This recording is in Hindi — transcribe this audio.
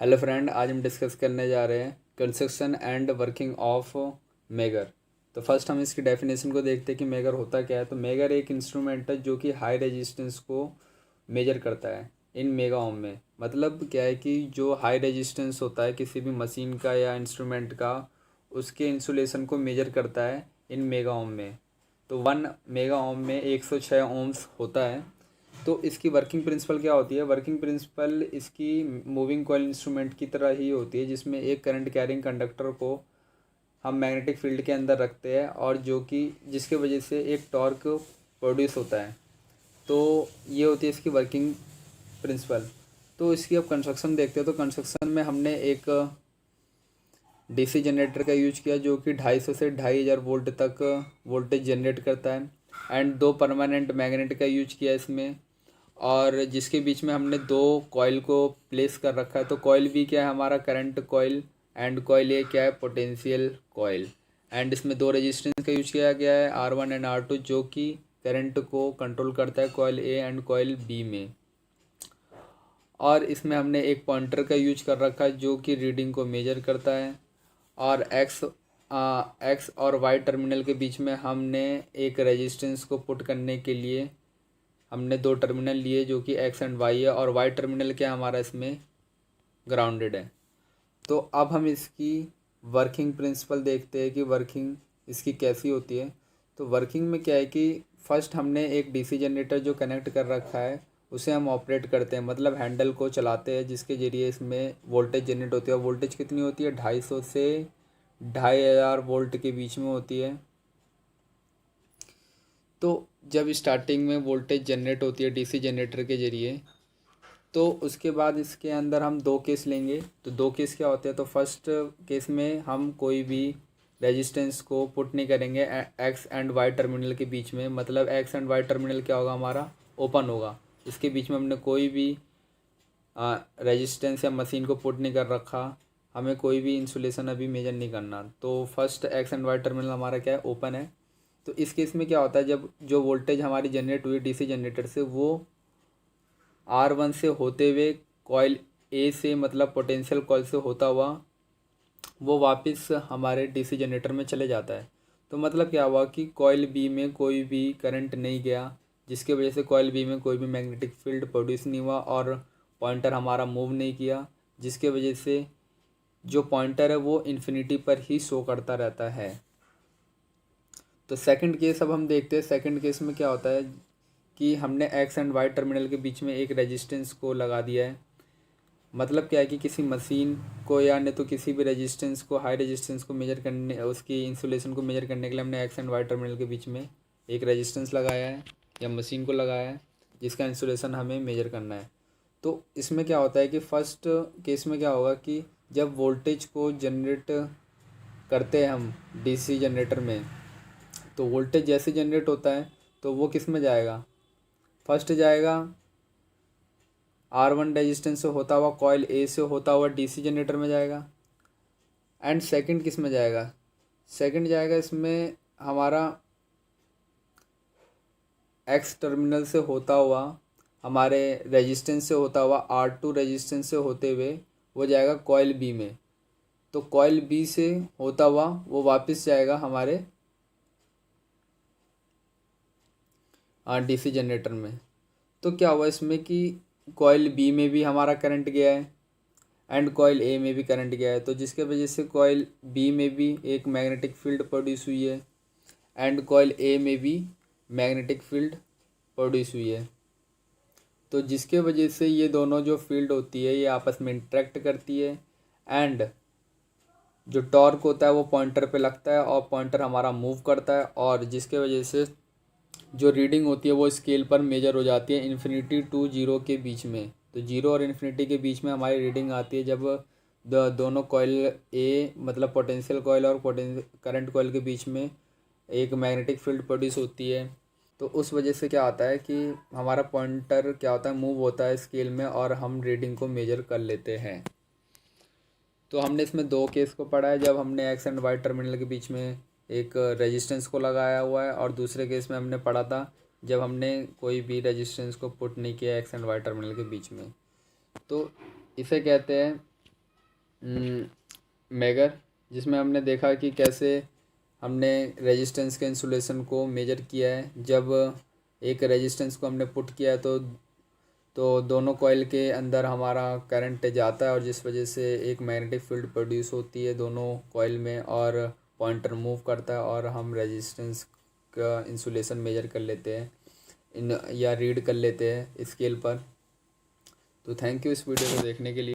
हेलो फ्रेंड, आज हम डिस्कस करने जा रहे हैं construction and working of megger. तो फर्स्ट हम इसकी डेफिनेशन को देखते हैं कि मेगर होता क्या है। तो मेगर एक इंस्ट्रूमेंट है जो कि हाई रेजिस्टेंस को मेजर करता है इन मेगा ओम में। मतलब क्या है कि जो हाई रेजिस्टेंस होता है किसी भी मशीन का या इंस्ट्रूमेंट का, उसके इंसुलेशन को मेजर करता है इन मेगा ओम में। तो 1 मेगा ओम में 106 ओम्स होता है। तो इसकी वर्किंग प्रिंसिपल क्या होती है? वर्किंग प्रिंसिपल इसकी मूविंग कॉइल इंस्ट्रूमेंट की तरह ही होती है, जिसमें एक करंट कैरिंग कंडक्टर को हम मैग्नेटिक फील्ड के अंदर रखते हैं और जो कि जिसके वजह से एक टॉर्क प्रोड्यूस होता है। तो ये होती है इसकी वर्किंग प्रिंसिपल। तो इसकी अब कंस्ट्रक्शन देखते हैं। तो कंस्ट्रक्शन में हमने एक डीसी जनरेटर का यूज किया जो कि 250 से 2500 वोल्ट तक वोल्टेज जनरेट करता है। एंड दो परमानेंट मैग्नेट का यूज किया इसमें, और जिसके बीच में हमने दो कॉइल को प्लेस कर रखा है। तो कॉइल भी क्या है? हमारा करंट कॉइल। एंड कॉइल ए क्या है? Potential coil. एंड इसमें दो रेजिस्टेंस का यूज किया गया है, R1 एंड R2, जो कि करंट को कंट्रोल करता है coil A and coil B में। और इसमें हमने एक पॉइंटर का यूज कर रखा है जो कि रीडिंग को मेजर करता है। और एक्स और वाई टर्मिनल के बीच में हमने एक रेजिस्टेंस को पुट करने के लिए हमने दो टर्मिनल लिए जो कि एक्स एंड वाई है, और वाई टर्मिनल क्या हमारा इसमें ग्राउंडेड है। तो अब हम इसकी वर्किंग प्रिंसिपल देखते हैं कि वर्किंग इसकी कैसी होती है। तो वर्किंग में क्या है कि फर्स्ट हमने एक डीसी जनरेटर जो कनेक्ट कर रखा है उसे हम ऑपरेट करते हैं, मतलब हैंडल को चलाते हैं, जिसके ज़रिए इसमें वोल्टेज जनरेट होती है। और वोल्टेज कितनी होती है? 250 से 2500 वोल्ट के बीच में होती है। तो जब स्टार्टिंग में वोल्टेज जनरेट होती है डीसी जनरेटर के ज़रिए, तो उसके बाद इसके अंदर हम दो केस लेंगे। तो दो केस क्या होते हैं? तो फर्स्ट केस में हम कोई भी रेजिस्टेंस को पुट नहीं करेंगे एक्स एंड वाई टर्मिनल के बीच में। मतलब एक्स एंड वाई टर्मिनल क्या होगा? हमारा ओपन होगा। इसके बीच में हमने कोई भी रेजिस्टेंस या मशीन को पुट नहीं कर रखा। हमें कोई भी इंसुलेशन अभी मेजर नहीं करना। तो first X and Y terminal हमारा क्या है? ओपन है। तो इस केस में क्या होता है, जब जो वोल्टेज हमारी जनरेट हुई डीसी जनरेटर से, वो R1 से होते हुए कॉइल ए से, मतलब पोटेंशियल कॉइल से होता हुआ, वो वापस हमारे डीसी जनरेटर में चले जाता है। तो मतलब क्या हुआ कि कॉइल बी में कोई भी करंट नहीं गया, जिसके वजह से कॉइल बी में कोई भी मैग्नेटिक फील्ड प्रोड्यूस नहीं हुआ और पॉइंटर हमारा मूव नहीं किया, जिसके वजह से जो पॉइंटर है वो इन्फिनिटी पर ही शो करता रहता है। तो सेकंड केस अब हम देखते हैं। सेकंड केस में क्या होता है कि हमने एक्स एंड वाई टर्मिनल के बीच में एक रेजिस्टेंस को लगा दिया है। मतलब क्या है कि किसी मशीन को या नहीं तो किसी भी रेजिस्टेंस को, हाई रेजिस्टेंस को मेजर करने, उसकी इंसुलेशन को मेजर करने के लिए हमने एक्स एंड वाई टर्मिनल के बीच में एक रेजिस्टेंस लगाया है या मशीन को लगाया है, जिसका इंसुलेशन हमें मेजर करना है। तो इसमें क्या होता है कि फर्स्ट केस में क्या होगा कि जब वोल्टेज को जनरेट करते हैं हम डीसी जनरेटर में, तो वोल्टेज जैसे जनरेट होता है तो वो किस में जाएगा? फर्स्ट जाएगा R1 रेजिस्टेंस से होता हुआ कॉइल ए से होता हुआ डीसी जनरेटर में जाएगा। एंड सेकंड किस में जाएगा? सेकंड जाएगा इसमें हमारा एक्स टर्मिनल से होता हुआ, हमारे रेजिस्टेंस से होता हुआ R2 रेजिस्टेंस से होते हुए वो जाएगा कॉइल बी में। तो कॉइल बी से होता हुआ वो वापस जाएगा हमारे डीसी जनरेटर में। तो क्या हुआ इसमें कि कॉइल बी में भी हमारा करंट गया है एंड कॉइल ए में भी करंट गया है। तो जिसके वजह से कॉइल बी में भी एक मैग्नेटिक फील्ड प्रोड्यूस हुई है एंड कॉइल ए में भी मैग्नेटिक फील्ड प्रोड्यूस हुई है। तो जिसके वजह से ये दोनों जो फील्ड होती है ये आपस में इंटरेक्ट करती है एंड जो टॉर्क होता है वो पॉइंटर पे लगता है और पॉइंटर हमारा मूव करता है, और जिसके वजह से जो रीडिंग होती है वो स्केल पर मेजर हो जाती है इन्फिनिटी टू जीरो के बीच में। तो जीरो और इन्फिनिटी के बीच में हमारी रीडिंग आती है जब दोनों कॉइल ए, मतलब पोटेंशियल कॉइल और करंट कॉइल के बीच में एक मैग्नेटिक फील्ड प्रोड्यूस होती है। तो उस वजह से क्या आता है कि हमारा पॉइंटर क्या होता है? मूव होता है स्केल में और हम रीडिंग को मेजर कर लेते हैं। तो हमने इसमें दो केस को पढ़ा है, जब हमने एक्स एंड वाई टर्मिनल के बीच में एक रेजिस्टेंस को लगाया हुआ है, और दूसरे केस में हमने पढ़ा था जब हमने कोई भी रेजिस्टेंस को पुट नहीं किया एक्स एंड वाई टर्मिनल के बीच में। तो इसे कहते हैं मेगर, जिसमें हमने देखा कि कैसे हमने रेजिस्टेंस के इंसुलेशन को मेजर किया है। जब एक रेजिस्टेंस को हमने पुट किया है तो दोनों कॉइल के अंदर हमारा करंट जाता है और जिस वजह से एक मैग्नेटिक फील्ड प्रोड्यूस होती है दोनों कॉइल में, और पॉइंटर मूव करता है और हम रेजिस्टेंस का इंसुलेशन मेजर कर लेते हैं इन या रीड कर लेते हैं स्केल पर। तो थैंक यू इस वीडियो को देखने के लिए।